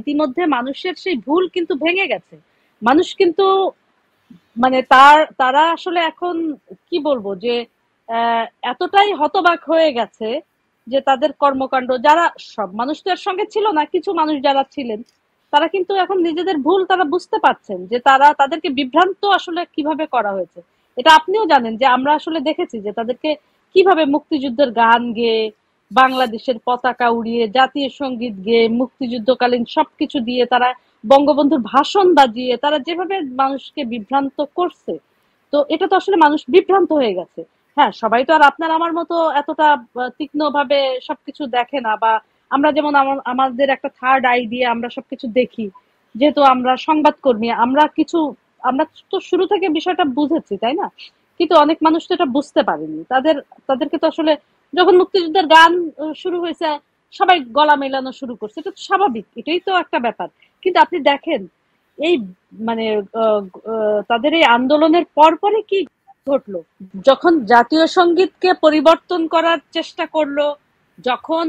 ইতিমধ্যে মানুষের সেই ভুল কিন্তু ভেঙে গেছে। মানুষ কিন্তু মানে তারা আসলে এখন কি বলবো যে এতটাই হতবাক হয়ে গেছে যে তাদের কর্মকাণ্ড, যারা সব মানুষ তো এর সঙ্গে ছিল না, কিছু মানুষ যারা ছিলেন তারা কিন্তু এখন নিজেদের ভুল তারা বুঝতে পারছেন যে তাদেরকে বিভ্রান্ত আসলে কিভাবে করা হয়েছে। এটা আপনিও জানেন যে আমরা আসলে দেখেছি যে তাদেরকে কিভাবে মুক্তিযুদ্ধের গান গেয়ে, বাংলাদেশের পতাকা উড়িয়ে, জাতীয় সঙ্গীত গেয়ে, মুক্তিযুদ্ধকালীন সবকিছু দিয়ে তারা বঙ্গবন্ধুর ভাষণ বাজিয়ে তারা যেভাবে মানুষকে বিভ্রান্ত করছে, তো এটা তো আসলে মানুষ বিভ্রান্ত হয়ে গেছে। হ্যাঁ, সবাই তো আর আপনার আমার মতো এতটা তীক্ষ্ণ ভাবে সবকিছু দেখে না, বা আমরা যেমন আমাদের একটা থার্ড আই দিয়ে আমরা সবকিছু দেখি, যেহেতু আমরা সংবাদকর্মী, আমরা তো শুরু থেকে বিষয়টা বুঝেছি, তাই না? কিন্তু অনেক মানুষ তো এটা বুঝতে পারেনি। তাদেরকে তো আসলে যখন মুক্তিযুদ্ধের গান শুরু হয়েছে, সবাই গলা মেলানো শুরু করছে, এটা তো স্বাভাবিক, এটাই তো একটা ব্যাপার। কিন্তু আপনি দেখেন এই মানে তাদের এই আন্দোলনের পরপরই কি ঘটলো, যখন জাতীয় সঙ্গীতকে পরিবর্তন করার চেষ্টা করলো, যখন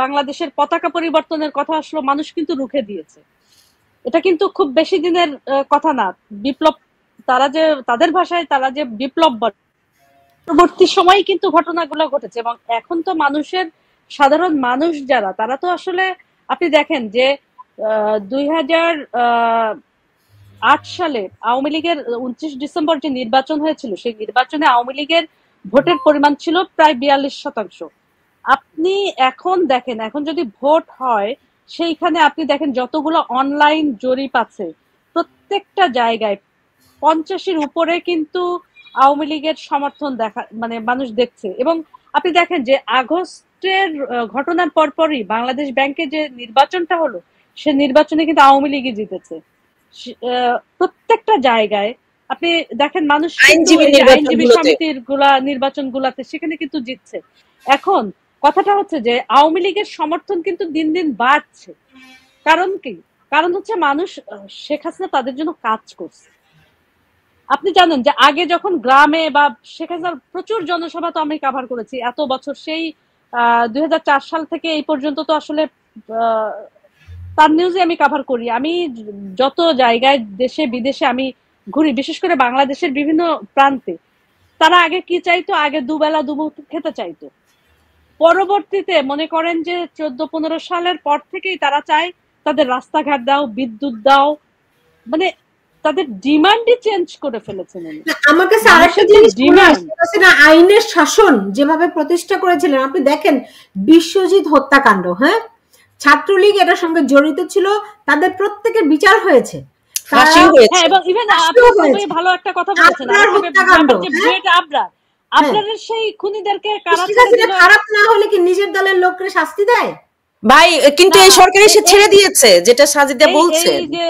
বাংলাদেশের পতাকা পরিবর্তনের কথা আসলো, মানুষ কিন্তু রুখে দিয়েছে। এটা কিন্তু খুব বেশি দিনের কথা না। বিপ্লব, তাদের ভাষায় তারা যে বিপ্লব বলে, পরবর্তী সময়ে কিন্তু ঘটনাগুলো ঘটেছে। এবং এখন তো সাধারণ মানুষ যারা, তারা তো আসলে আপনি দেখেন যে 2008 সালে আওয়ামী লীগের 29 ডিসেম্বর যে নির্বাচন হয়েছিল, সেই নির্বাচনে আওয়ামী লীগের ভোটের পরিমাণ ছিল প্রায় 42%। আপনি এখন দেখেন, এখন যদি ভোট হয়, সেইখানে আপনি দেখেন যতগুলো অনলাইন জরিপ আছে, প্রত্যেকটা জায়গায় 50-এর উপরে কিন্তু আওয়ামী লীগের সমর্থন মানে মানুষ দেখছে। এবং আপনি দেখেন যে আগস্টের ঘটনার পরপরই বাংলাদেশ ব্যাংকে যে নির্বাচনটা হলো, সে নির্বাচনে কিন্তু আওয়ামী লীগই জিতেছে। প্রত্যেকটা জায়গায় আপনি দেখেন মানুষ আইনজীবী সমিতির নির্বাচন গুলাতে সেখানে কিন্তু জিতছে। এখন কথাটা হচ্ছে যে আওয়ামী লীগের সমর্থন কিন্তু দিন দিন বাড়ছে। কারণ কি? কারণ হচ্ছে মানুষ শেখ হাসিনা তাদের জন্য কাজ করছে। আপনি জানেন যে আগে যখন গ্রামে বা শেখ হাসিনার প্রচুর জনসভা তো আমি কাভার করেছি এত বছর, সেই 2004 সাল থেকে এই পর্যন্ত তো আসলে তার নিউজে আমি কাভার করি। আমি যত জায়গায় দেশে বিদেশে আমি ঘুরি, বিশেষ করে বাংলাদেশের বিভিন্ন প্রান্তে, তারা আগে কি চাইতো? আগে দুবেলা দুমুঠো খেতে চাইতো। পরবর্তীতে মনে করেন যে 14-15 সালের পর থেকেই তারা চায় তাদের রাস্তাঘাট দাও, বিদ্যুৎ দাও, মানে তাদের ডিমান্ডই চেঞ্জ করে ফেলেছেন। আমার কাছে আরেকটা জিনিস মনে আইনের শাসন যেভাবে প্রতিষ্ঠা করেছিলেন, আপনি দেখেন বিশ্বজিৎ হত্যাকাণ্ড, হ্যাঁ, ছাত্রলীগ এটার সঙ্গে জড়িত ছিল, তাদের প্রত্যেকের বিচার হয়েছে। ভালো একটা কথা বলেছেন, আপনাদের সেই খুনিদেরকে খারাপ না হলে কি নিজের দলের লোককে শাস্তি দেয় ভাই? কিন্তু এই সরকার এসে ছেড়ে দিয়েছে, যেটা সাজিদা বলছে, এই যে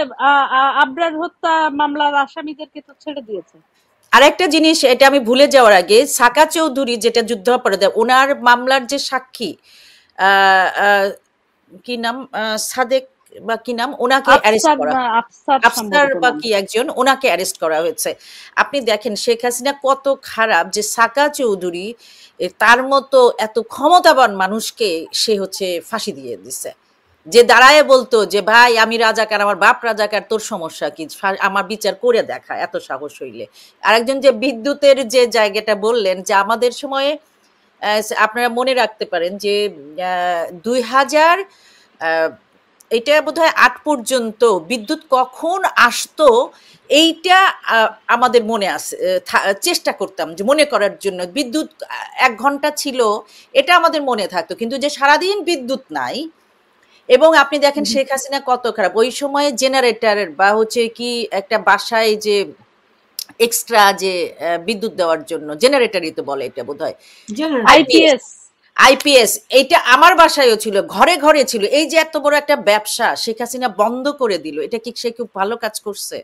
আবরার হত্যা মামলার আসামিদেরকে তো ছেড়ে দিয়েছে। আরেকটা জিনিস, এটা আমি ভুলে যাওয়ার আগে, সাকা চৌধুরী যেটা যুদ্ধাপরাধী, ওনার মামলার যে সাক্ষী কি নাম, সাদেক বা কি নাম, ওনাকে অ্যারেস্ট করা, আফসার বা কি একজন, ওনাকে অ্যারেস্ট করা হয়েছে। আপনি দেখেন শেখ হাসিনা কত খারাপ, যে সাকা চৌধুরী তার মতো এত ক্ষমতাবান মানুষকে সে হচ্ছে ফাঁসি দিয়ে দিছে, যে দাঁড়ায় বলতো যে ভাই আমি রাজাকার, আমার বাপ রাজাকার, তোর সমস্যা কি, আমার বিচার করে দেখা, এত সাহস হইলে। আরেকজন যে বিদ্যুতের যে জায়গাটা বললেন, যে আমাদের সময়ে আপনারা মনে রাখতে পারেন যে 2000 এটা বোধহয় 8 পর্যন্ত বিদ্যুৎ কখন আসতো এইটা আমাদের মনে আছে, চেষ্টা করতাম যে মনে করার জন্য। বিদ্যুৎ 1 ঘন্টা ছিল, এটা আমাদের মনে থাকতো, কিন্তু যে সারাদিন বিদ্যুৎ নাই। এবং আপনি দেখেন শেখ হাসিনা কত খারাপ, ওই সময়ে জেনারেটরের বা হচ্ছে কি একটা বাসায় যে এক্সট্রা যে বিদ্যুৎ দেওয়ার জন্য জেনারেটরই তো বলে এটা বোধহয়, আইপিএস, এইটা আমার বাসায়ও ছিল, ঘরে ঘরে ছিল। এই যে এত বড় একটা ব্যবসা শেখ হাসিনা বন্ধ করে দিল, এটা কি সে খুব ভালো কাজ করছে?